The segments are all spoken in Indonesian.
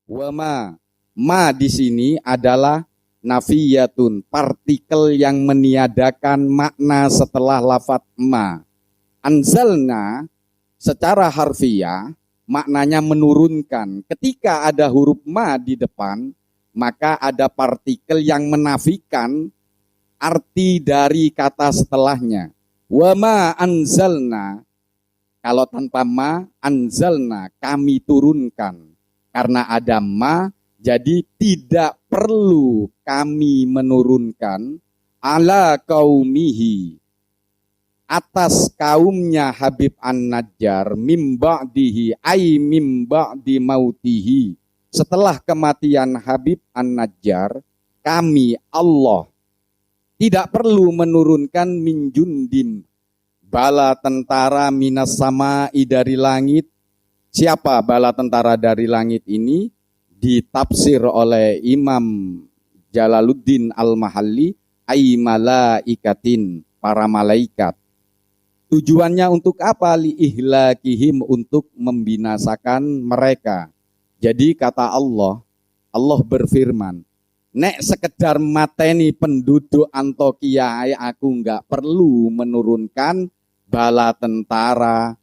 Wama, ma di sini adalah nafiyatun, partikel yang meniadakan makna setelah lafadz ma. Anzalna secara harfiah maknanya menurunkan. Ketika ada huruf ma di depan, maka ada partikel yang menafikan arti dari kata setelahnya. Wama anzalna, kalau tanpa ma, anzalna, kami turunkan. Karena ada ma, jadi tidak perlu kami menurunkan ala qaumihi, atas kaumnya Habib An-Najjar, mim ba'dihi ay mim ba'di mautihi, setelah kematian Habib An-Najjar, kami Allah tidak perlu menurunkan min jundim, bala tentara minas sama'i dari langit. Siapa bala tentara dari langit ini? Ditafsir oleh Imam Jalaluddin Al-Mahalli, ay malaikatin, para malaikat. Tujuannya untuk apa? Li ihlakihim, untuk membinasakan mereka. Jadi kata Allah, Allah berfirman, nek sekedar mateni penduduk Antokia, aku enggak perlu menurunkan bala tentara,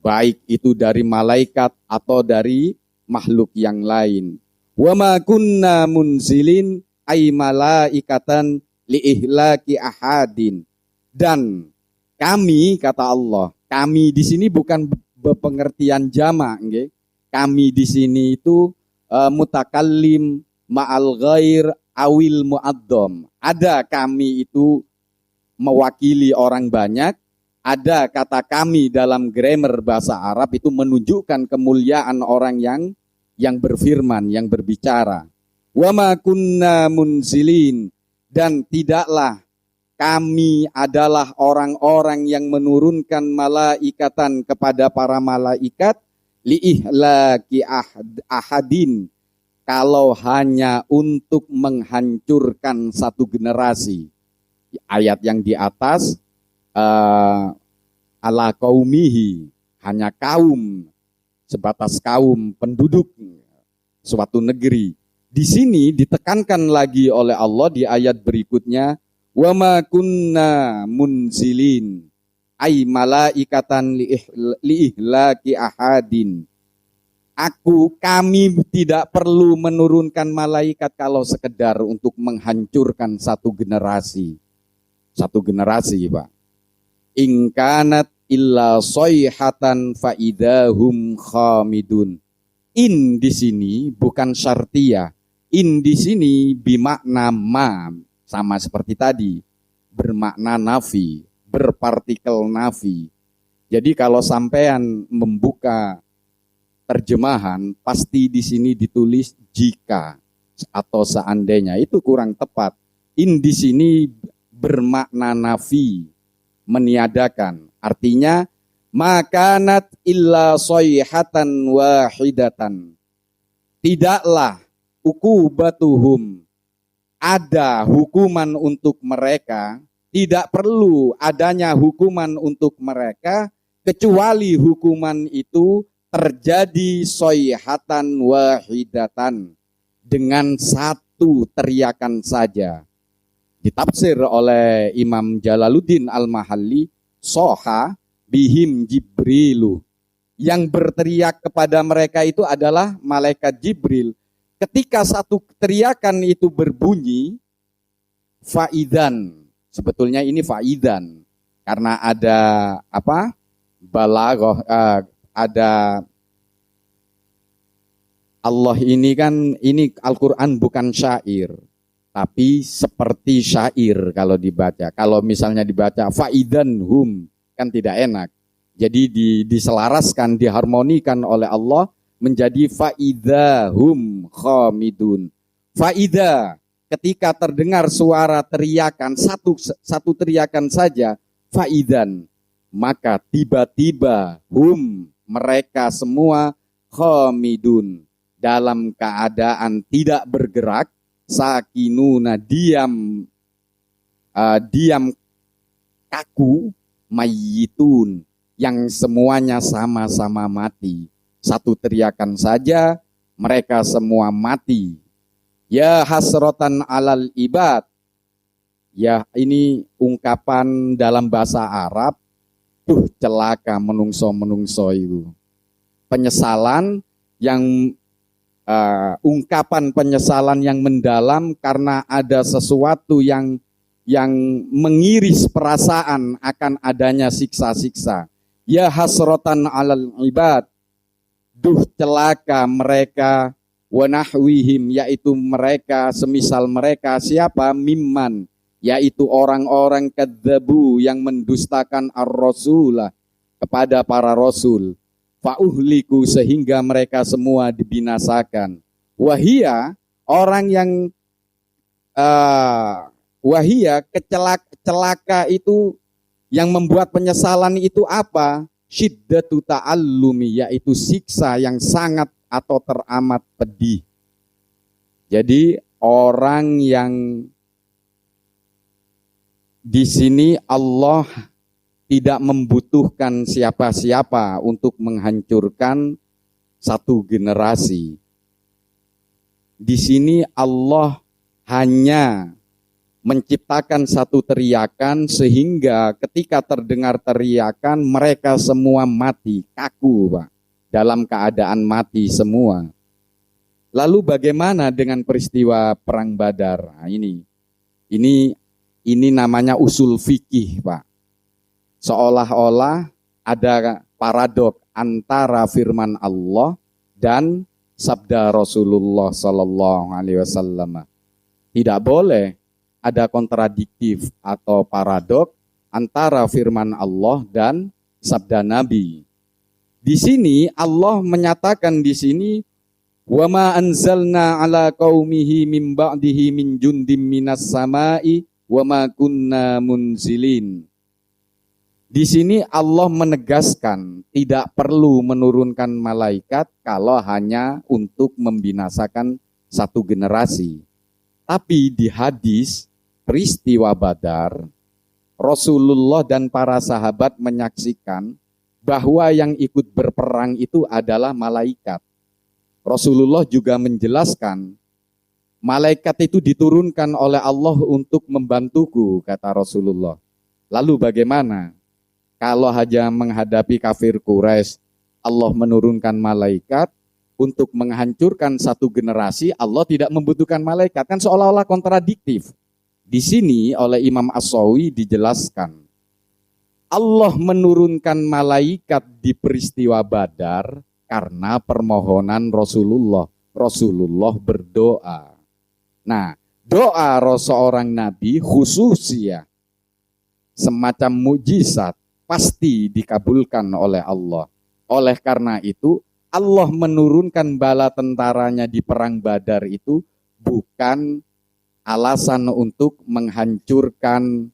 baik itu dari malaikat atau dari makhluk yang lain. Wa ma kunna munzilin ay malaikatan li ihlaki ahadin. Dan kami, kata Allah, kami di sini bukan berpengertian jamak, nggih. Kami di sini itu mutakallim ma'al ghair awil mu'addam. Ada kami itu mewakili orang banyak, ada kata kami dalam grammar bahasa Arab itu menunjukkan kemuliaan orang yang berfirman, yang berbicara. Wa ma kunna munzilin, dan tidaklah kami adalah orang-orang yang menurunkan malaikatan kepada para malaikat liihlaki ahadin, kalau hanya untuk menghancurkan satu generasi. Ayat yang di atas ala qaumihi, hanya kaum, sebatas kaum penduduk suatu negeri. Di sini ditekankan lagi oleh Allah di ayat berikutnya, wa ma kunna munzilin ay malaikatan liihlaki ahadin. Kami tidak perlu menurunkan malaikat kalau sekedar untuk menghancurkan satu generasi. Satu generasi, Pak. In kanat illa sayhatan fa idahum khamidun. In di sini bukan syartiyah. In di sini bimakna ma, sama seperti tadi, bermakna nafi, berpartikel nafi. Jadi kalau sampean membuka terjemahan, pasti di sini ditulis jika atau seandainya, itu kurang tepat. In di sini bermakna nafi, meniadakan. Artinya makanat illa sayhatan wahidatan. Tidaklah ukubatuhum, ada hukuman untuk mereka, tidak perlu adanya hukuman untuk mereka, kecuali hukuman itu terjadi sayhatan wahidatan, dengan satu teriakan saja. Ditafsir oleh Imam Jalaluddin Al-Mahalli, soha bihim Jibrilu, yang berteriak kepada mereka itu adalah malaikat Jibril. Ketika satu teriakan itu berbunyi, faidan, sebetulnya ini faidan, karena ada apa? Balaghah, ada Allah ini kan, ini Al-Quran bukan syair, tapi seperti syair kalau dibaca. Kalau misalnya dibaca faidan hum, kan tidak enak. Jadi diselaraskan, diharmonikan oleh Allah menjadi faidahum khamidun. Faida, ketika terdengar suara teriakan, satu teriakan saja, faidan, maka tiba-tiba hum, mereka semua khamidun, dalam keadaan tidak bergerak, sakinuna, diam kaku, mayyitun, yang semuanya sama-sama mati. Satu teriakan saja, mereka semua mati. Ya hasrotan alal ibad. Ya, ini ungkapan dalam bahasa Arab. Celaka menungso-menungso itu. Penyesalan yang ungkapan penyesalan yang mendalam karena ada sesuatu yang mengiris perasaan akan adanya siksa-siksa. Ya hasrotan alal ibad. Celaka mereka wa nahwihim, yaitu mereka semisal mereka siapa? Mimman, yaitu orang-orang kadzabu yang mendustakan ar-rasulah kepada para rasul. Fa'uhliku, sehingga mereka semua dibinasakan. Wahia, orang yang wahia, celaka itu yang membuat penyesalan itu apa? Syiddatu ta'allumi, yaitu siksa yang sangat atau teramat pedih. Jadi orang yang di sini Allah tidak membutuhkan siapa-siapa untuk menghancurkan satu generasi. Di sini Allah hanya menciptakan satu teriakan sehingga ketika terdengar teriakan mereka semua mati, kaku Pak, dalam keadaan mati semua. Lalu bagaimana dengan peristiwa perang Badar? Nah, ini namanya usul fikih Pak. Seolah-olah ada paradok antara firman Allah dan sabda Rasulullah Sallallahu Alaihi Wasallam. Tidak boleh ada kontradiktif atau paradok antara firman Allah dan sabda Nabi. Di sini Allah menyatakan di sini wa ma anzalna ala qaumihi min ba'dihi min jundim minas sama'i wa ma kunna munzilin. Di sini Allah menegaskan tidak perlu menurunkan malaikat kalau hanya untuk membinasakan satu generasi. Tapi di hadis peristiwa Badar, Rasulullah dan para sahabat menyaksikan bahwa yang ikut berperang itu adalah malaikat. Rasulullah juga menjelaskan, malaikat itu diturunkan oleh Allah untuk membantuku, kata Rasulullah. Lalu bagaimana? Kalau hanya menghadapi kafir Quraisy, Allah menurunkan malaikat untuk menghancurkan satu generasi, Allah tidak membutuhkan malaikat. Kan seolah-olah kontradiktif. Di sini oleh Imam As-Sawi dijelaskan, Allah menurunkan malaikat di peristiwa Badar karena permohonan Rasulullah. Rasulullah berdoa. Nah, doa seorang nabi khusus ya, semacam mukjizat, pasti dikabulkan oleh Allah. Oleh karena itu, Allah menurunkan bala tentaranya di perang Badar itu bukan alasan untuk menghancurkan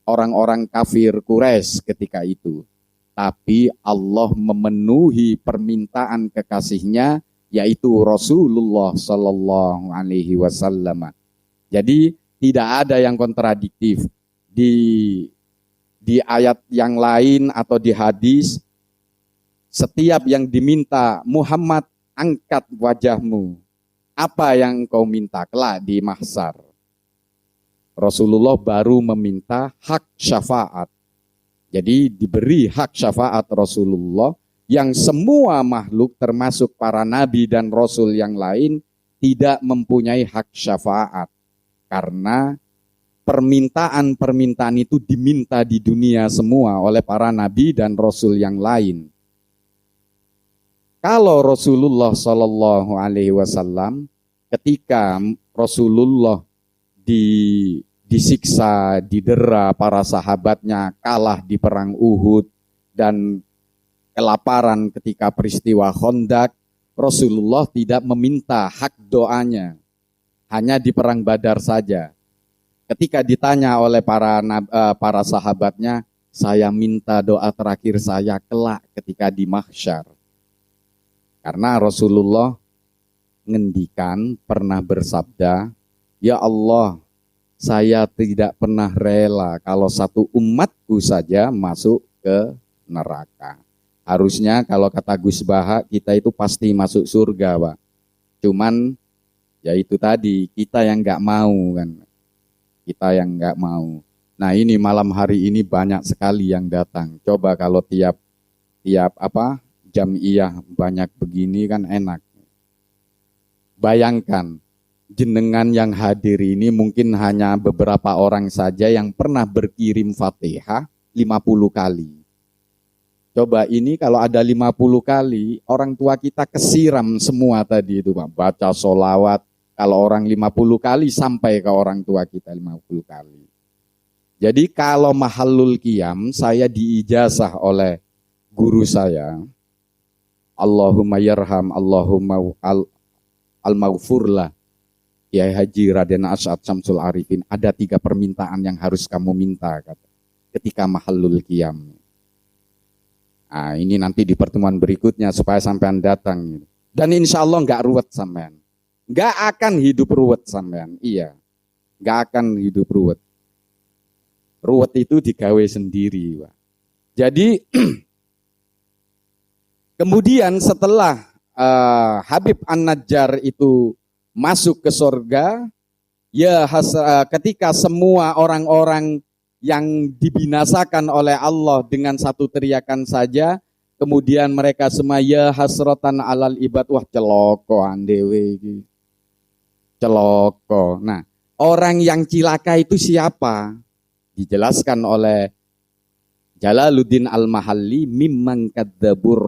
orang-orang kafir Quraisy ketika itu. Tapi Allah memenuhi permintaan kekasihnya, yaitu Rasulullah Sallallahu Alaihi Wasallam. Jadi tidak ada yang kontradiktif di ayat yang lain atau di hadis. Setiap yang diminta, Muhammad angkat wajahmu, apa yang kau minta kelak di mahsyar. Rasulullah baru meminta hak syafaat. Jadi diberi hak syafaat Rasulullah yang semua makhluk termasuk para nabi dan rasul yang lain tidak mempunyai hak syafaat. Karena permintaan-permintaan itu diminta di dunia semua oleh para nabi dan rasul yang lain. Kalau Rasulullah Shallallahu Alaihi Wasallam ketika Rasulullah disiksa, didera, para sahabatnya kalah di perang Uhud dan kelaparan ketika peristiwa Khandaq, Rasulullah tidak meminta hak doanya, hanya di perang Badar saja. Ketika ditanya oleh para sahabatnya, saya minta doa terakhir saya kelak ketika di mahsyar. Karena Rasulullah ngendikan, pernah bersabda, ya Allah, saya tidak pernah rela kalau satu umatku saja masuk ke neraka. Harusnya kalau kata Gus Baha, kita itu pasti masuk surga, Pak. Cuman ya itu tadi, kita yang nggak mau kan. Kita yang nggak mau. Nah ini malam hari ini banyak sekali yang datang. Coba kalau tiap jamiah banyak begini kan enak. Bayangkan, jenengan yang hadir ini mungkin hanya beberapa orang saja yang pernah berkirim Fatihah 50 kali. Coba ini kalau ada 50 kali, orang tua kita kesiram semua tadi itu Pak. Baca sholawat, kalau orang 50 kali sampai ke orang tua kita 50 kali. Jadi kalau mahallul qiyam, saya diijazah oleh guru saya, Allahumma yarham, Allahumma al-maghfurlah, Kiai Haji Raden Asy'ad Syamsul Arifin, ada 3 permintaan yang harus kamu minta ketika mahallul qiyam. Nah, ini nanti di pertemuan berikutnya supaya sampean datang. Dan insya Allah nggak ruwet sampean. Nggak akan hidup ruwet sampean. Iya, nggak akan hidup ruwet. Ruwet itu digawe sendiri, Pak. Jadi kemudian setelah Habib An-Najjar itu masuk ke surga, ya ketika semua orang-orang yang dibinasakan oleh Allah dengan satu teriakan saja, kemudian mereka semua ya hasratan alal ibad, wah celoko andewe, celoko. Nah, orang yang cilaka itu siapa? Dijelaskan oleh Jalaluddin Al-Mahalli, mimman kadzabur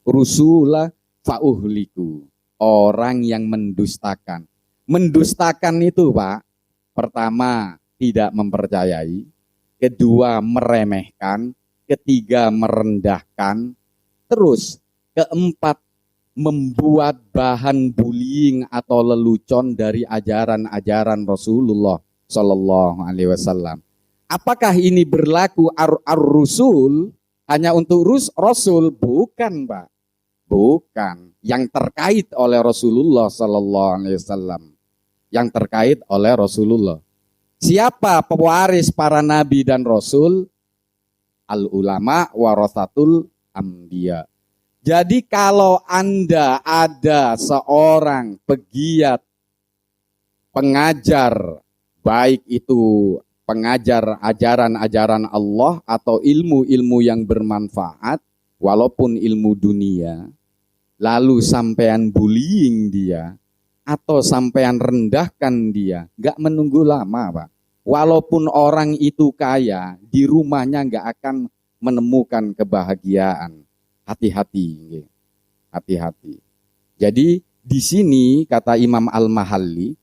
rusula fauhliku. Orang yang mendustakan. Mendustakan itu, Pak, pertama tidak mempercayai, kedua meremehkan, ketiga merendahkan, terus keempat membuat bahan bullying atau lelucon dari ajaran-ajaran Rasulullah Shallallahu Alaihi Wasallam. Apakah ini berlaku ar-rusul hanya untuk Rasul? Bukan, Pak. Bukan. Yang terkait oleh Rasulullah Shallallahu Alaihi Wasallam. Yang terkait oleh Rasulullah. Siapa pewaris para nabi dan rasul? Al-ulama warasatul anbiya. Jadi kalau Anda ada seorang pegiat pengajar, baik itu pengajar ajaran-ajaran Allah atau ilmu-ilmu yang bermanfaat, walaupun ilmu dunia, lalu sampean bullying dia, atau sampean rendahkan dia, nggak menunggu lama, Pak. Walaupun orang itu kaya, di rumahnya nggak akan menemukan kebahagiaan. Hati-hati, hati-hati. Jadi di sini kata Imam Al-Mahalli,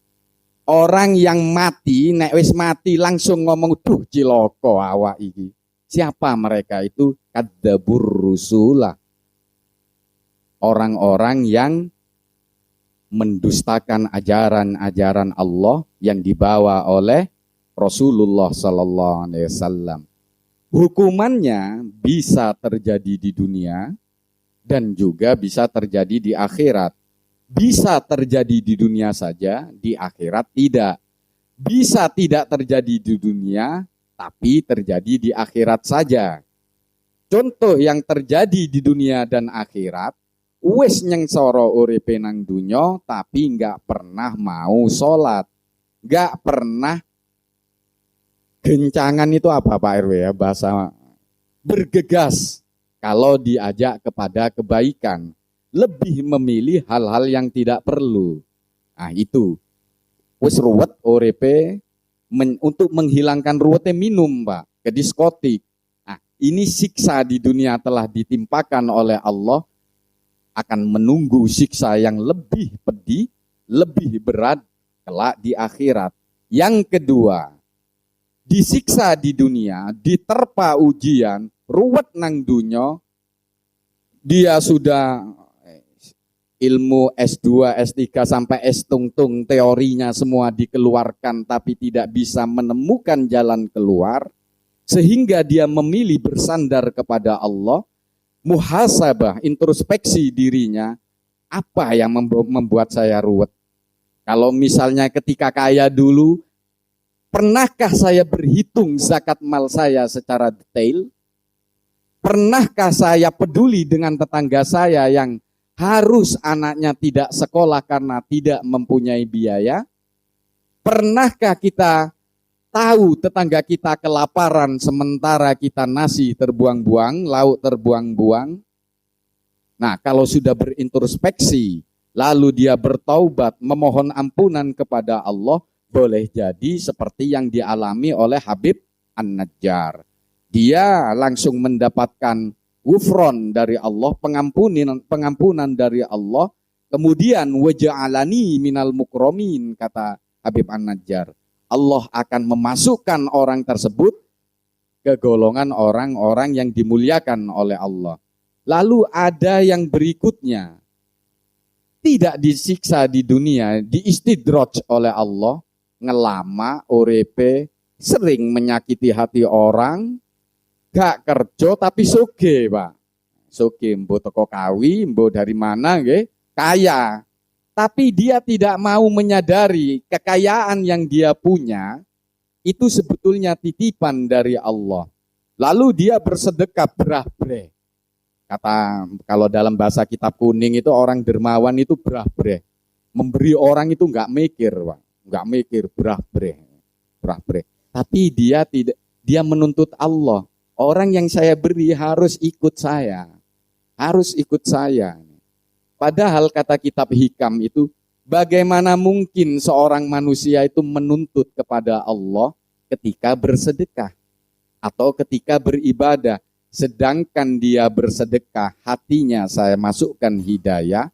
orang yang mati, nek wis mati langsung ngomong, duh ciloko awak iki. Siapa mereka itu? Kadzabur rusulah. Orang-orang yang mendustakan ajaran-ajaran Allah yang dibawa oleh Rasulullah Sallallahu Alaihi Wasallam. Hukumannya bisa terjadi di dunia dan juga bisa terjadi di akhirat. Bisa terjadi di dunia saja, di akhirat tidak. Bisa tidak terjadi di dunia, tapi terjadi di akhirat saja. Contoh yang terjadi di dunia dan akhirat, wis nyengsara uripe nang dunya tapi enggak pernah mau sholat, enggak pernah gencangan itu apa Pak RW ya, bahasa bergegas kalau diajak kepada kebaikan, lebih memilih hal-hal yang tidak perlu. Nah itu wis ruwet uripe, untuk menghilangkan ruwetnya minum Pak ke diskotik. Nah ini siksa di dunia telah ditimpakan oleh Allah, akan menunggu siksa yang lebih pedih, lebih berat kelak di akhirat. Yang kedua, disiksa di dunia, diterpa ujian, ruwet nang dunya, dia sudah ilmu S2, S3 sampai S-tung-tung, teorinya semua dikeluarkan tapi tidak bisa menemukan jalan keluar, sehingga dia memilih bersandar kepada Allah. Muhasabah, introspeksi dirinya, apa yang membuat saya ruwet? Kalau misalnya ketika kaya dulu, pernahkah saya berhitung zakat mal saya secara detail? Pernahkah saya peduli dengan tetangga saya yang harus anaknya tidak sekolah karena tidak mempunyai biaya? Pernahkah kita tahu tetangga kita kelaparan sementara kita nasi terbuang-buang, lauk terbuang-buang? Nah, kalau sudah berintrospeksi, lalu dia bertaubat, memohon ampunan kepada Allah, boleh jadi seperti yang dialami oleh Habib An-Najjar. Dia langsung mendapatkan ghufron dari Allah, pengampunan dari Allah, kemudian waja'alani minal mukromin, kata Habib An-Najjar. Allah akan memasukkan orang tersebut ke golongan orang-orang yang dimuliakan oleh Allah. Lalu ada yang berikutnya, tidak disiksa di dunia, diistidroj oleh Allah, ngelama, orepe, sering menyakiti hati orang, gak kerja tapi soge, Pak. Soge, mbo teko kawi, mbo dari mana, nggih? Kaya. Tapi dia tidak mau menyadari kekayaan yang dia punya, itu sebetulnya titipan dari Allah. Lalu dia bersedekah berah-breh. Kata kalau dalam bahasa kitab kuning itu orang dermawan itu brah-breh. Memberi orang itu enggak mikir, Pak. Enggak mikir, brah-breh. Brah-breh. Tapi dia menuntut Allah. Orang yang saya beri harus ikut saya. Harus ikut saya. Padahal kata kitab hikam itu, bagaimana mungkin seorang manusia itu menuntut kepada Allah ketika bersedekah atau ketika beribadah? Sedangkan dia bersedekah, hatinya saya masukkan hidayah,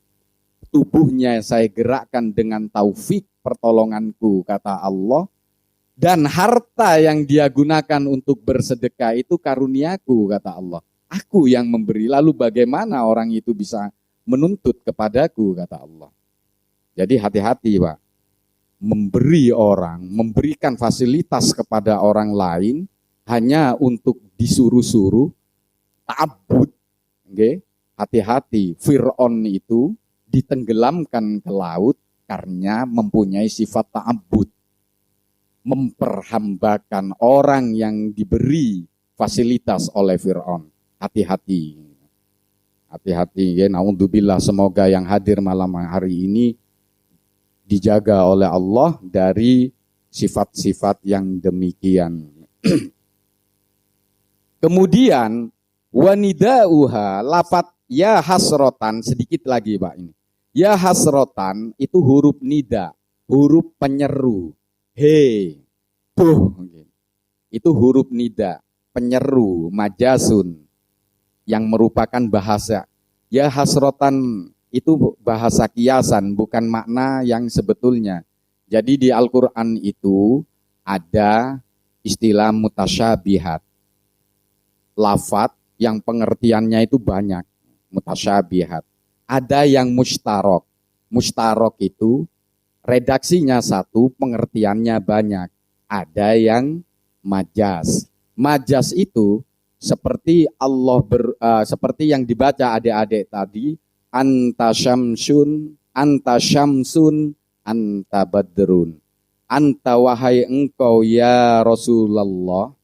tubuhnya saya gerakkan dengan taufik pertolonganku, kata Allah, dan harta yang dia gunakan untuk bersedekah itu karuniaku, kata Allah. Aku yang memberi, lalu bagaimana orang itu bisa menuntut kepadaku, kata Allah. Jadi hati-hati, Pak. Memberi orang, memberikan fasilitas kepada orang lain hanya untuk disuruh-suruh, ta'abbud, okay? Hati-hati, Fir'aun itu ditenggelamkan ke laut karena mempunyai sifat ta'abbud, memperhambakan orang yang diberi fasilitas oleh Fir'aun. Hati-hati, hati-hati, ya. Naudzubillah, semoga yang hadir malam hari ini dijaga oleh Allah dari sifat-sifat yang demikian. Kemudian wanidauha, lafat ya hasrotan, sedikit lagi Pak ini. Ya hasrotan itu huruf nida, huruf penyeru. He, tuh, itu huruf nida, penyeru, majasun, yang merupakan bahasa. Ya hasrotan itu bahasa kiasan, bukan makna yang sebetulnya. Jadi di Al-Quran itu ada istilah mutasyabihat, lafat yang pengertiannya itu banyak, mutasyabihat. Ada yang mustarok. Mustarok itu redaksinya satu, pengertiannya banyak. Ada yang majas. Majas itu seperti seperti yang dibaca adik-adik tadi, anta syamsun, anta syamsun, anta badrun. Anta wahai engkau ya Rasulullah,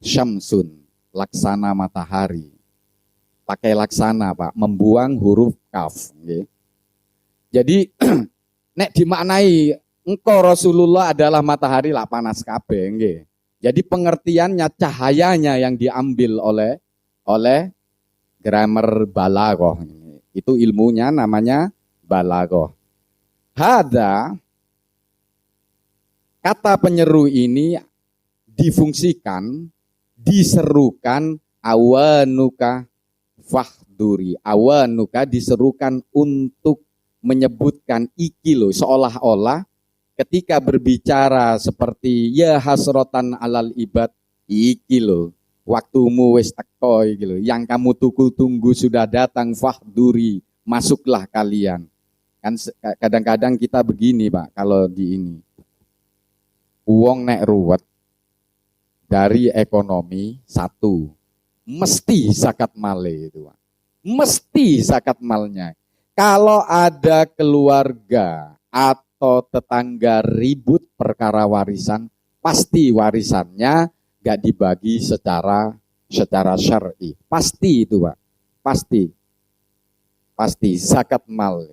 syamsun, laksana matahari. Pakai laksana, Pak, membuang huruf kaf. Okay. Jadi nek dimaknai engkau Rasulullah adalah matahari lah panas kabeh. Okay. Jadi pengertiannya, cahayanya yang diambil oleh grammar balaghah. Itu ilmunya namanya balaghah. Hada, kata penyeru ini difungsikan, diserukan awanuka fahduri. Awanuka diserukan untuk menyebutkan iki loh, seolah-olah ketika berbicara seperti ya hasrotan alal ibad, iki loh, waktumu wis teko iki loh, yang kamu tunggu sudah datang, fahduri, masuklah kalian. Kan kadang-kadang kita begini, Pak, kalau di ini. Uang nek ruwet dari ekonomi satu, mesti zakat male itu, Pak. Mesti zakat malnya. Kalau ada keluarga atau tetangga ribut perkara warisan, pasti warisannya gak dibagi secara syar'i. Pasti itu, Pak. Pasti. pasti zakat mal.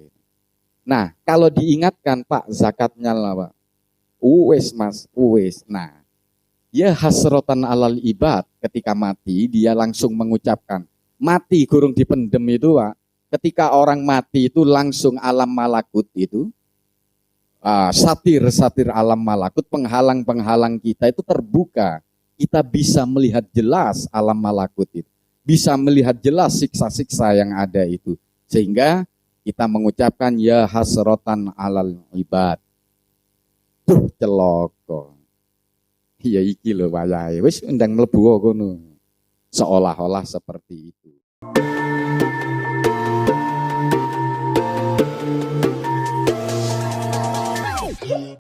Nah, kalau diingatkan Pak zakatnya lah Pak. Uwes Mas, uwes. Nah, ya hasrotan alal ibad ketika mati dia langsung mengucapkan mati gurung dipendem itu Pak. Ketika orang mati itu langsung alam malakut itu satir-satir alam malakut, penghalang-penghalang kita itu terbuka. Kita bisa melihat jelas alam malakut itu. Bisa melihat jelas siksa-siksa yang ada itu. Sehingga kita mengucapkan ya hasrotan alal ibad. Tuh celoko. Ya iki lho wayahe. Wis ndang mlebu kono. Seolah-olah seperti itu.